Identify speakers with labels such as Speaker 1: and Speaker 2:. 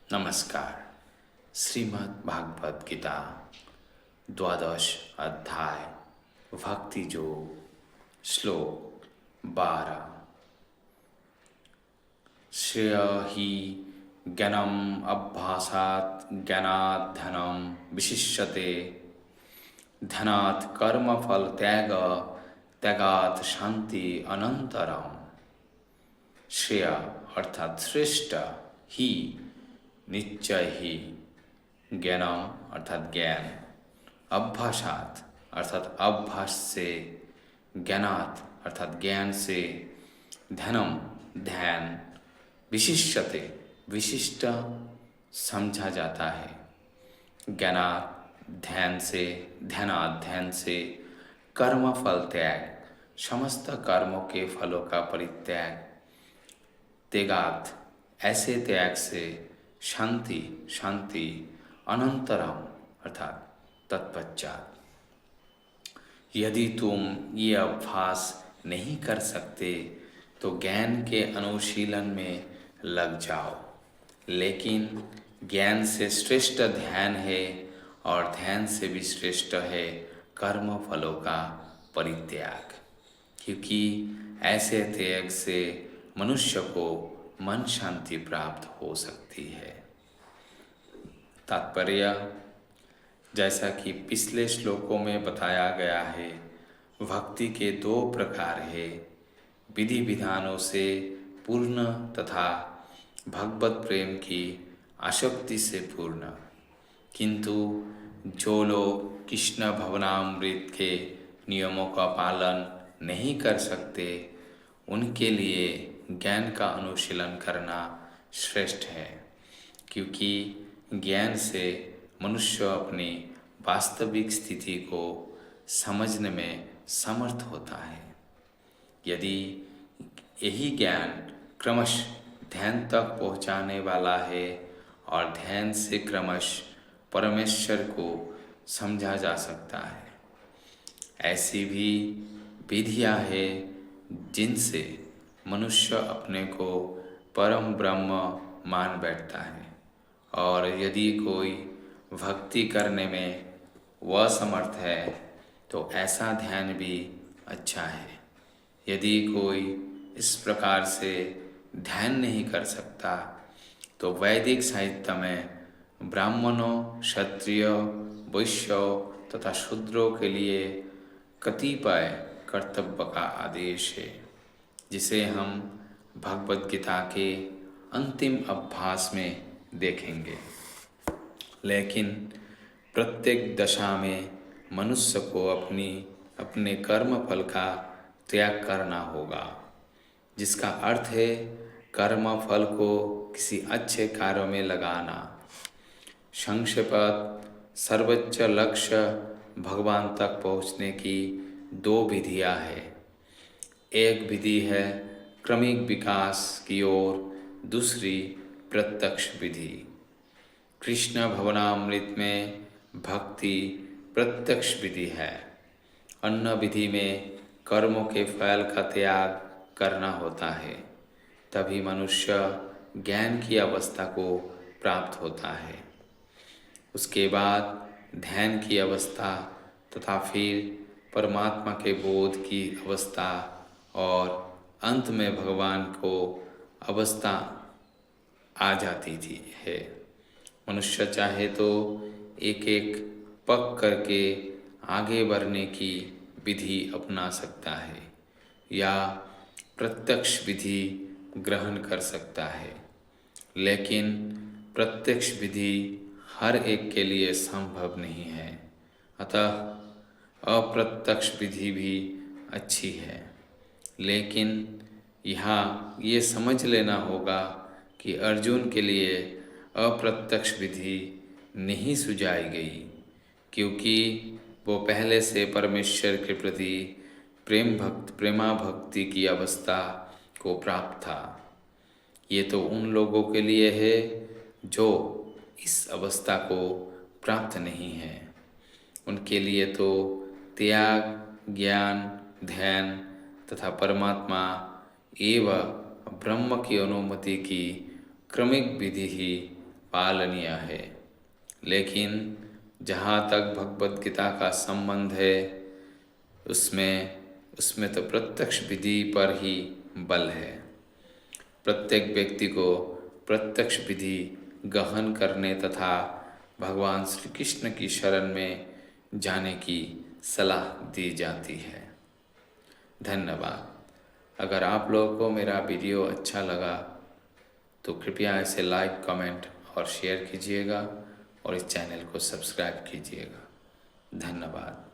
Speaker 1: नमस्कार। श्रीमद् भागवत गीता द्वादश अध्याय भक्ति योग श्लोक 12। श्रेय ही ज्ञानम अभ्यासात् ज्ञानात् धनम विशिष्यते धनात् कर्म फल त्याग त्यागात् शांति अनंतरम। श्रेय अर्थात श्रेष्ठ, ही निश्चय ही, ज्ञानम अर्थात ज्ञान, अभ्यासात अर्थात अभ्यास से, ज्ञानात अर्थात ज्ञान से, धनम ध्यान, विशिष्यते विशिष्ट समझा जाता है, ज्ञानात ध्यान से, ध्यानात ध्यान से, कर्म फल त्याग समस्त कर्मों के फलों का परित्याग, त्यागात ऐसे त्याग से, शांति शांति, अनंतरम अर्थात तत्पश्चात। यदि तुम ये अभ्यास नहीं कर सकते तो ज्ञान के अनुशीलन में लग जाओ, लेकिन ज्ञान से श्रेष्ठ ध्यान है और ध्यान से भी श्रेष्ठ है कर्म फलों का परित्याग, क्योंकि ऐसे त्याग से मनुष्य को मन शांति प्राप्त हो सकती है। तात्पर्य, जैसा कि पिछले श्लोकों में बताया गया है, भक्ति के दो प्रकार है, विधि विधानों से पूर्ण तथा भगवत प्रेम की आसक्ति से पूर्ण। किंतु जो लोग कृष्ण भवनामृत के नियमों का पालन नहीं कर सकते, उनके लिए ज्ञान का अनुशीलन करना श्रेष्ठ है, क्योंकि ज्ञान से मनुष्य अपनी वास्तविक स्थिति को समझने में समर्थ होता है। यदि यही ज्ञान क्रमश ध्यान तक पहुँचाने वाला है और ध्यान से क्रमश परमेश्वर को समझा जा सकता है, ऐसी भी विधियाँ हैं जिनसे मनुष्य अपने को परम ब्रह्म मान बैठता है। और यदि कोई भक्ति करने में असमर्थ है तो ऐसा ध्यान भी अच्छा है। यदि कोई इस प्रकार से ध्यान नहीं कर सकता तो वैदिक साहित्य में ब्राह्मणों, क्षत्रिय, वैश्यों तथा शूद्रों के लिए कतिपय कर्तव्य का आदेश है, जिसे हम भगवद गीता के अंतिम अभ्यास में देखेंगे। लेकिन प्रत्येक दशा में मनुष्य को अपने कर्म फल का त्याग करना होगा, जिसका अर्थ है कर्म फल को किसी अच्छे कार्य में लगाना। संक्षेपत सर्वोच्च लक्ष्य भगवान तक पहुँचने की दो विधियाँ हैं। एक विधि है क्रमिक विकास की ओर, दूसरी प्रत्यक्ष विधि। कृष्ण भवनामृत में भक्ति प्रत्यक्ष विधि है। अन्य विधि में कर्मों के फल का त्याग करना होता है, तभी मनुष्य ज्ञान की अवस्था को प्राप्त होता है। उसके बाद ध्यान की अवस्था तथा फिर परमात्मा के बोध की अवस्था और अंत में भगवान को अवस्था आ जाती थी है। मनुष्य चाहे तो एक एक पग करके आगे बढ़ने की विधि अपना सकता है या प्रत्यक्ष विधि ग्रहण कर सकता है, लेकिन प्रत्यक्ष विधि हर एक के लिए संभव नहीं है। अतः अप्रत्यक्ष विधि भी अच्छी है, लेकिन यहाँ ये समझ लेना होगा कि अर्जुन के लिए अप्रत्यक्ष विधि नहीं सुझाई गई, क्योंकि वो पहले से परमेश्वर के प्रति प्रेमा भक्ति की अवस्था को प्राप्त था। ये तो उन लोगों के लिए है जो इस अवस्था को प्राप्त नहीं है। उनके लिए तो त्याग, ज्ञान, ध्यान तथा परमात्मा एवं ब्रह्म की अनुमति की क्रमिक विधि ही पालनीय है। लेकिन जहाँ तक भगवत गीता का संबंध है, उसमें उसमें तो प्रत्यक्ष विधि पर ही बल है। प्रत्येक व्यक्ति को प्रत्यक्ष विधि गहन करने तथा भगवान श्री कृष्ण की शरण में जाने की सलाह दी जाती है। धन्यवाद। अगर आप लोगों को मेरा वीडियो अच्छा लगा तो कृपया इसे लाइक, कमेंट और शेयर कीजिएगा और इस चैनल को सब्सक्राइब कीजिएगा। धन्यवाद।